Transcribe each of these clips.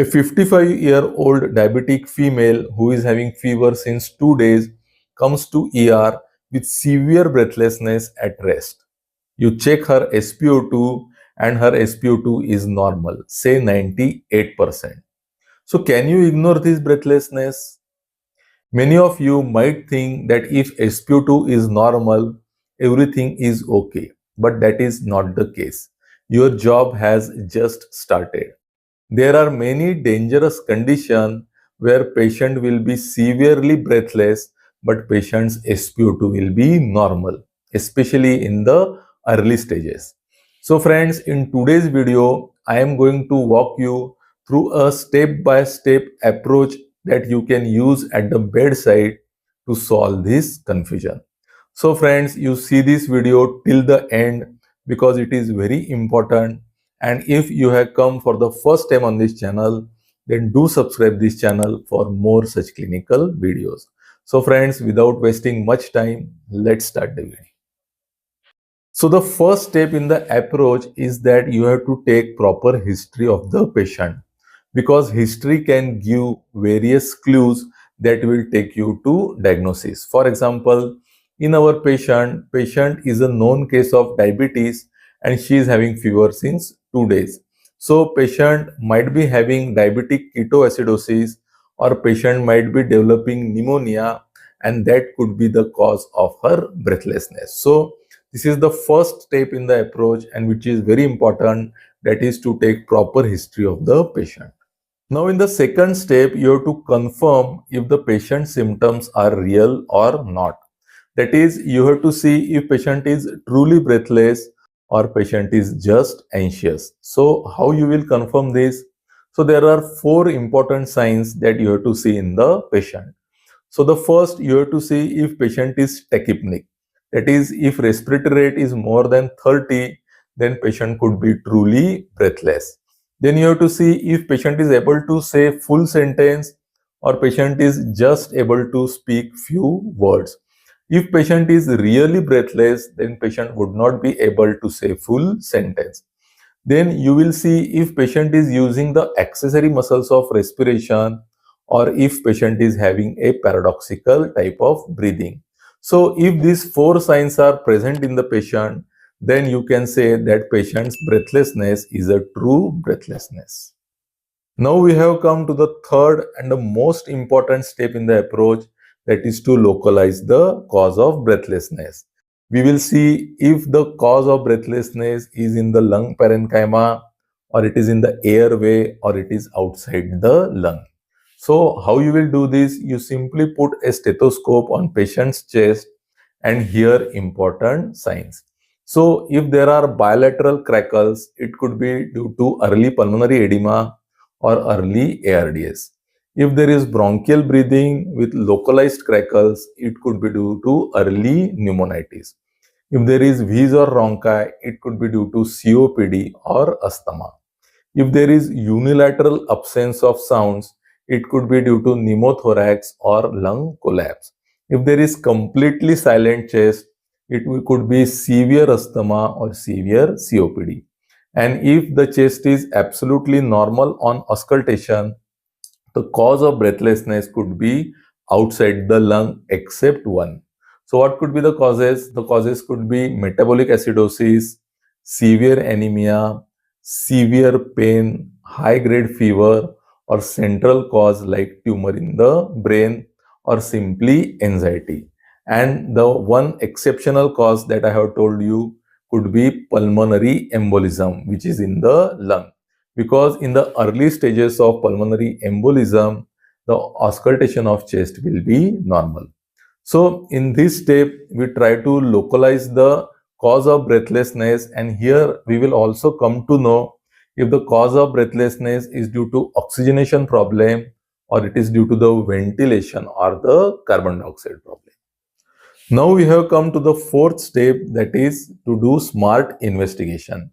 A 55-year-old diabetic female who is having fever since 2 days comes to ER with severe breathlessness at rest. You check her SpO₂ and her SpO₂ is normal, say 98%. So can you ignore this breathlessness? Many of you might think that if SpO₂ is normal, everything is okay, but that is not the case. Your job has just started. There are many dangerous conditions where patient will be severely breathless, but patient's SpO₂ will be normal, especially in the early stages. So friends, in today's video, I am going to walk you through a step-by-step approach that you can use at the bedside to solve this confusion. So friends, you see this video till the end because it is very important, and if you have come for the first time on this channel, then do subscribe this channel for more such clinical videos. So friends, without wasting much time, let's start the video. So the first step in the approach is that you have to take proper history of the patient, because history can give various clues that will take you to diagnosis. For example, in our patient is a known case of diabetes and she is having fever since 2 days. So patient might be having diabetic ketoacidosis, or patient might be developing pneumonia, and that could be the cause of her breathlessness. So this is the first step in the approach, and which is very important, that is to take proper history of the patient. Now in the second step, you have to confirm if the patient's symptoms are real or not. That is, you have to see if patient is truly breathless or patient is just anxious. So how you will confirm this? So there are 4 important signs that you have to see in the patient. So the first, you have to see if patient is tachypneic. That is, if respiratory rate is more than 30, then patient could be truly breathless. Then you have to see if patient is able to say full sentence or patient is just able to speak few words. If patient is really breathless, then patient would not be able to say full sentence. Then you will see if patient is using the accessory muscles of respiration, or if patient is having a paradoxical type of breathing. So if these 4 signs are present in the patient, then you can say that patient's breathlessness is a true breathlessness. Now we have come to the third and the most important step in the approach, that is to localize the cause of breathlessness. We will see if the cause of breathlessness is in the lung parenchyma, or it is in the airway, or it is outside the lung. So how you will do this? You simply put a stethoscope on patient's chest and hear important signs. So if there are bilateral crackles, it could be due to early pulmonary edema or early ARDS. If there is bronchial breathing with localized crackles, it could be due to early pneumonitis. If there is wheeze or rhonchi, it could be due to COPD or asthma. If there is unilateral absence of sounds, it could be due to pneumothorax or lung collapse. If there is completely silent chest, it could be severe asthma or severe COPD. And if the chest is absolutely normal on auscultation, the cause of breathlessness could be outside the lung except one. So what could be the causes? The causes could be metabolic acidosis, severe anemia, severe pain, high-grade fever, or central cause like tumor in the brain, or simply anxiety. And the one exceptional cause that I have told you could be pulmonary embolism, which is in the lung. Because in the early stages of pulmonary embolism, the auscultation of chest will be normal. So in this step, we try to localize the cause of breathlessness, and here we will also come to know if the cause of breathlessness is due to oxygenation problem, or it is due to the ventilation or the carbon dioxide problem. Now we have come to the fourth step, that is to do smart investigation.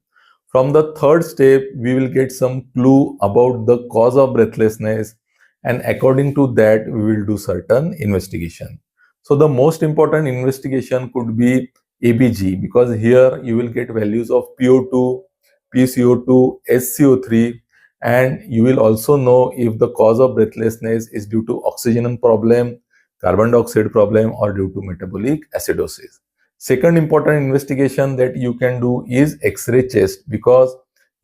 From the third step, we will get some clue about the cause of breathlessness, and according to that, we will do certain investigation. So the most important investigation could be ABG, because here you will get values of PO2, PCO2, SCO3, and you will also know if the cause of breathlessness is due to oxygen problem, carbon dioxide problem, or due to metabolic acidosis. Second important investigation that you can do is X-ray chest, because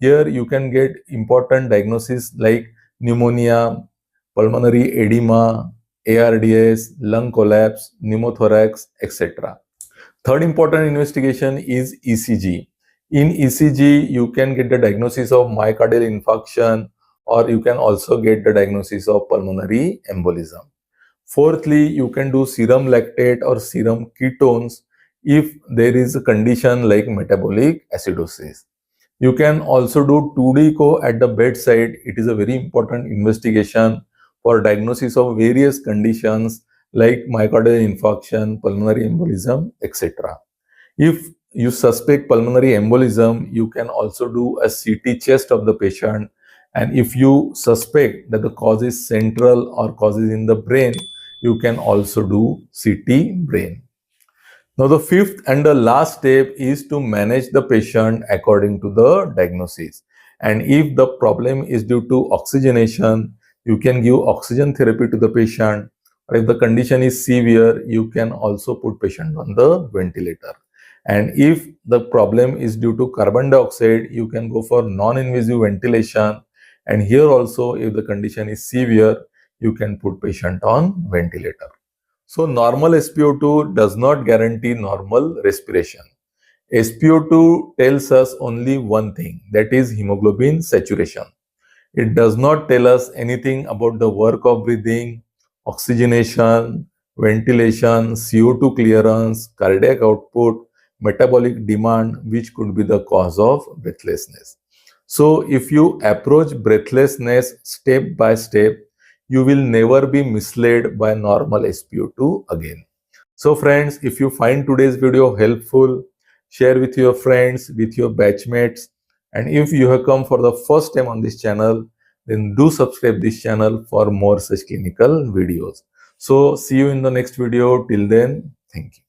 here you can get important diagnosis like pneumonia, pulmonary edema, ARDS, lung collapse, pneumothorax, etc. Third important investigation is ECG. In ECG, you can get the diagnosis of myocardial infarction, or you can also get the diagnosis of pulmonary embolism. Fourthly, you can do serum lactate or serum ketones if there is a condition like metabolic acidosis. You can also do 2D echo at the bedside. It is a very important investigation for diagnosis of various conditions like myocardial infarction, pulmonary embolism, etc. If you suspect pulmonary embolism, you can also do a CT chest of the patient. And if you suspect that the cause is central or causes in the brain, you can also do CT brain. Now, the fifth and the last step is to manage the patient according to the diagnosis. And if the problem is due to oxygenation, you can give oxygen therapy to the patient. Or if the condition is severe, you can also put patient on the ventilator. And if the problem is due to carbon dioxide, you can go for non-invasive ventilation. And here also, if the condition is severe, you can put patient on ventilator. So normal SpO2 does not guarantee normal respiration. SpO2 tells us only one thing, that is hemoglobin saturation. It does not tell us anything about the work of breathing, oxygenation, ventilation, CO2 clearance, cardiac output, metabolic demand, which could be the cause of breathlessness. So if you approach breathlessness step by step, you will never be misled by normal SpO2 again. So friends, if you find today's video helpful, share with your friends, with your batchmates. And if you have come for the first time on this channel, then do subscribe this channel for more such clinical videos. So see you in the next video. Till then, thank you.